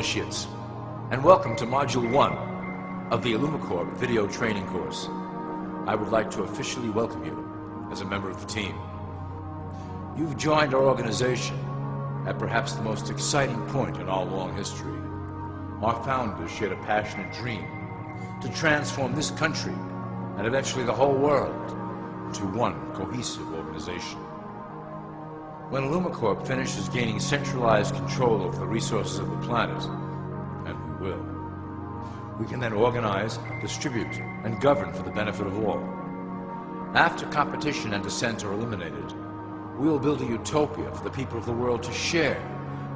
initiates, and welcome to Module 1 of the IllumiCorp video training course. I would like to officially welcome you as a member of the team. You've joined our organization at perhaps the most exciting point in our long history. Our founders shared a passionate dream to transform this country and eventually the whole world into one cohesive organization. When IllumiCorp finishes gaining centralized control over the resources of the planet, and we will, we can then organize, distribute, and govern for the benefit of all. After competition and dissent are eliminated, we will build a utopia for the people of the world to share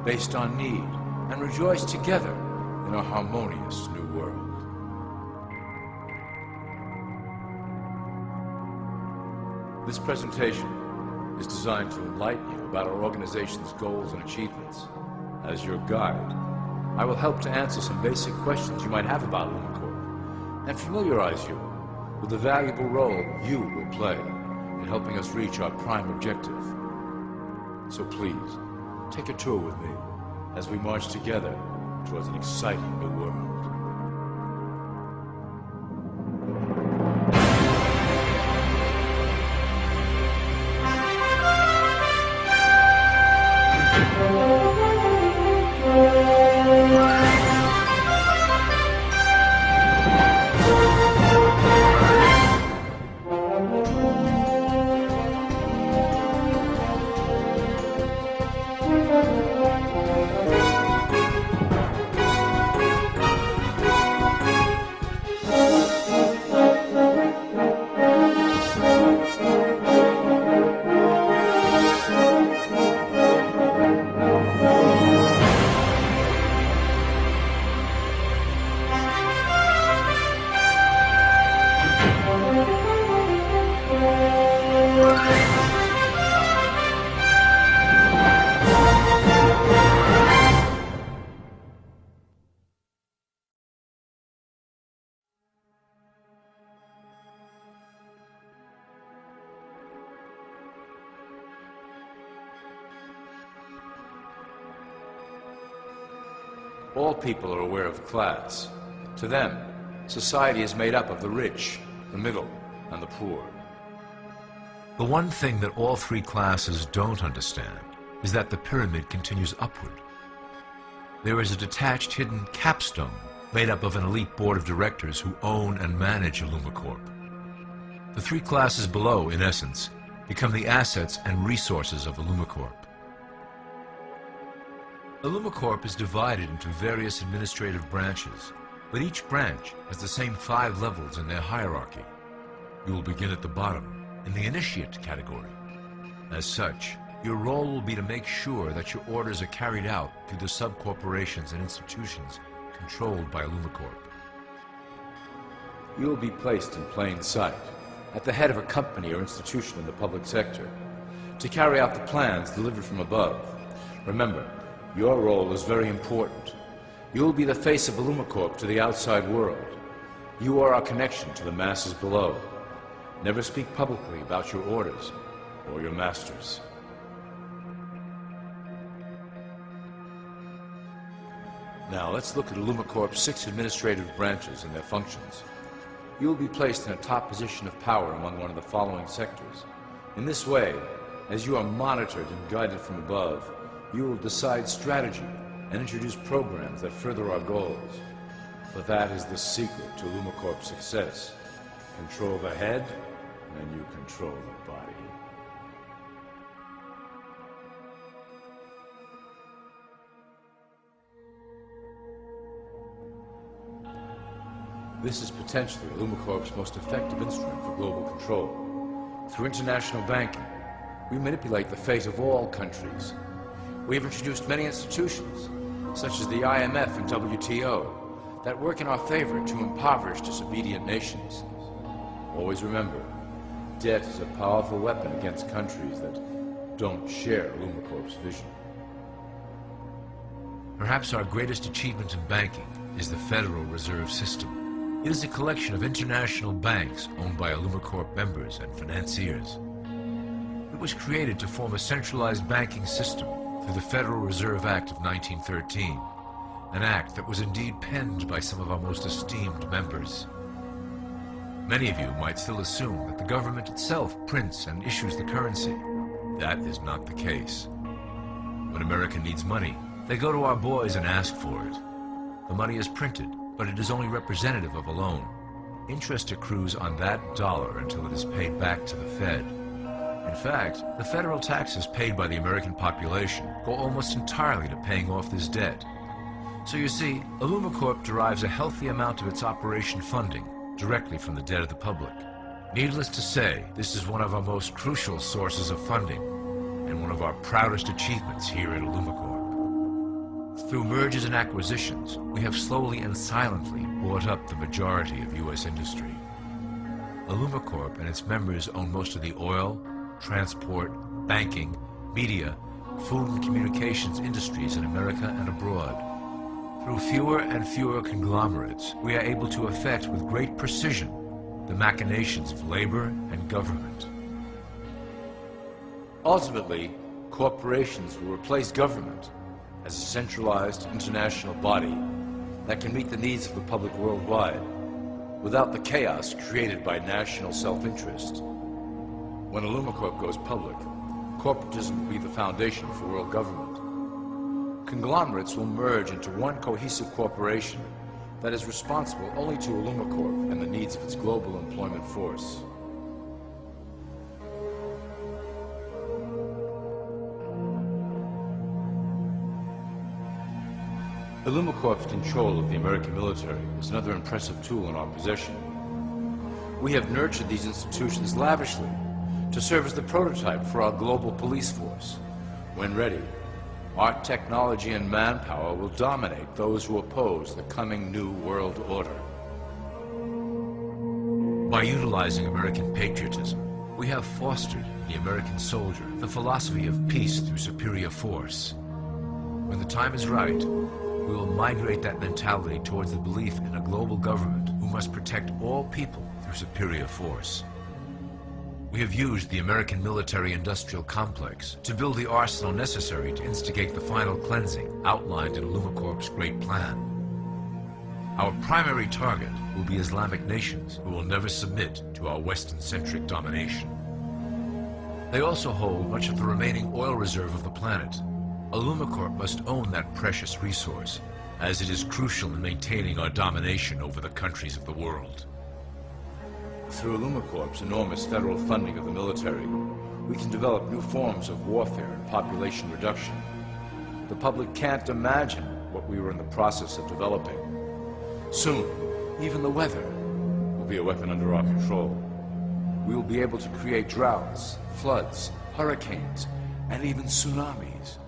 based on need and rejoice together in a harmonious new world. This presentation is designed to enlighten you about our organization's goals and achievements. As your guide, I will help to answer some basic questions you might have about IllumiCorp and familiarize you with the valuable role you will play in helping us reach our prime objective. So please, take a tour with me as we march together towards an exciting new world. All people are aware of class. To them, society is made up of the rich, the middle, and the poor. The one thing that all three classes don't understand is that the pyramid continues upward. There is a detached hidden capstone made up of an elite board of directors who own and manage IllumiCorp. The three classes below, in essence, become the assets and resources of IllumiCorp. IllumiCorp is divided into various administrative branches, but each branch has the same 5 levels in their hierarchy. You will begin at the bottom, in the initiate category. As such, your role will be to make sure that your orders are carried out through the sub-corporations and institutions controlled by IllumiCorp. You will be placed in plain sight, at the head of a company or institution in the public sector, to carry out the plans delivered from above. Remember, your role is very important. You will be the face of IllumiCorp to the outside world. You are our connection to the masses below. Never speak publicly about your orders or your masters. Now let's look at IllumiCorp's 6 administrative branches and their functions. You will be placed in a top position of power among one of the following sectors. In this way, as you are monitored and guided from above, you will decide strategy and introduce programs that further our goals. But that is the secret to IllumiCorp's success. Control the head, and you control the body. This is potentially IllumiCorp's most effective instrument for global control. Through international banking, we manipulate the fate of all countries. We have introduced many institutions, such as the IMF and WTO, that work in our favor to impoverish disobedient nations. Always remember, debt is a powerful weapon against countries that don't share IllumiCorp's vision. Perhaps our greatest achievement in banking is the Federal Reserve System. It is a collection of international banks owned by IllumiCorp members and financiers. It was created to form a centralized banking system through the Federal Reserve Act of 1913 an act that was indeed penned by some of our most esteemed members. Many of you might still assume that the government itself prints and issues the currency. That is not the case. When America needs money, they go to our boys and ask for it. The money is printed, but it is only representative of a loan. Interest accrues on that dollar until it is paid back to the Fed. In fact, the federal taxes paid by the American population go almost entirely to paying off this debt. So you see, IllumiCorp derives a healthy amount of its operation funding directly from the debt of the public. Needless to say, this is one of our most crucial sources of funding and one of our proudest achievements here at IllumiCorp. Through mergers and acquisitions, we have slowly and silently bought up the majority of U.S. industry. IllumiCorp and its members own most of the oil, transport, banking, media, food and communications industries in America and abroad. Through fewer and fewer conglomerates, we are able to effect with great precision the machinations of labor and government. Ultimately, corporations will replace government as a centralized international body that can meet the needs of the public worldwide without the chaos created by national self-interest. When IllumiCorp goes public, corporatism will be the foundation for world government. Conglomerates will merge into one cohesive corporation that is responsible only to IllumiCorp and the needs of its global employment force. IllumiCorp's control of the American military is another impressive tool in our possession. We have nurtured these institutions lavishly to serve as the prototype for our global police force. When ready, our technology and manpower will dominate those who oppose the coming New World Order. By utilizing American patriotism, we have fostered in the American soldier the philosophy of peace through superior force. When the time is right, we will migrate that mentality towards the belief in a global government who must protect all people through superior force. We have used the American military-industrial complex to build the arsenal necessary to instigate the final cleansing outlined in IllumiCorp's great plan. Our primary target will be Islamic nations who will never submit to our Western-centric domination. They also hold much of the remaining oil reserve of the planet. IllumiCorp must own that precious resource, as it is crucial in maintaining our domination over the countries of the world. Through IllumiCorp's enormous federal funding of the military, we can develop new forms of warfare and population reduction. The public can't imagine what we were in the process of developing. Soon, even the weather will be a weapon under our control. We will be able to create droughts, floods, hurricanes, and even tsunamis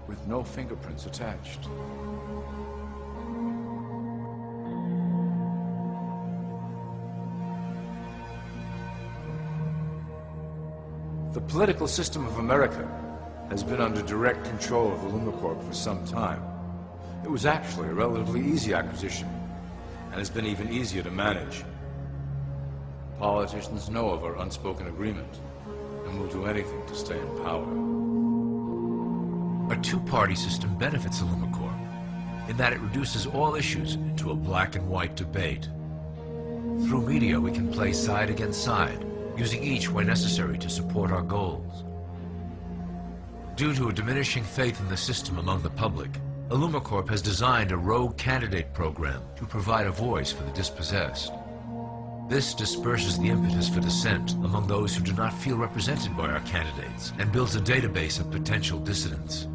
with no fingerprints attached. The political system of America has been under direct control of IllumiCorp for some time. It was actually a relatively easy acquisition, and has been even easier to manage. Politicians know of our unspoken agreement, and will do anything to stay in power. A two-party system benefits IllumiCorp in that it reduces all issues to a black and white debate. Through media, we can play side against side, using each where necessary to support our goals. Due to a diminishing faith in the system among the public, IllumiCorp has designed a rogue candidate program to provide a voice for the dispossessed. This disperses the impetus for dissent among those who do not feel represented by our candidates and builds a database of potential dissidents.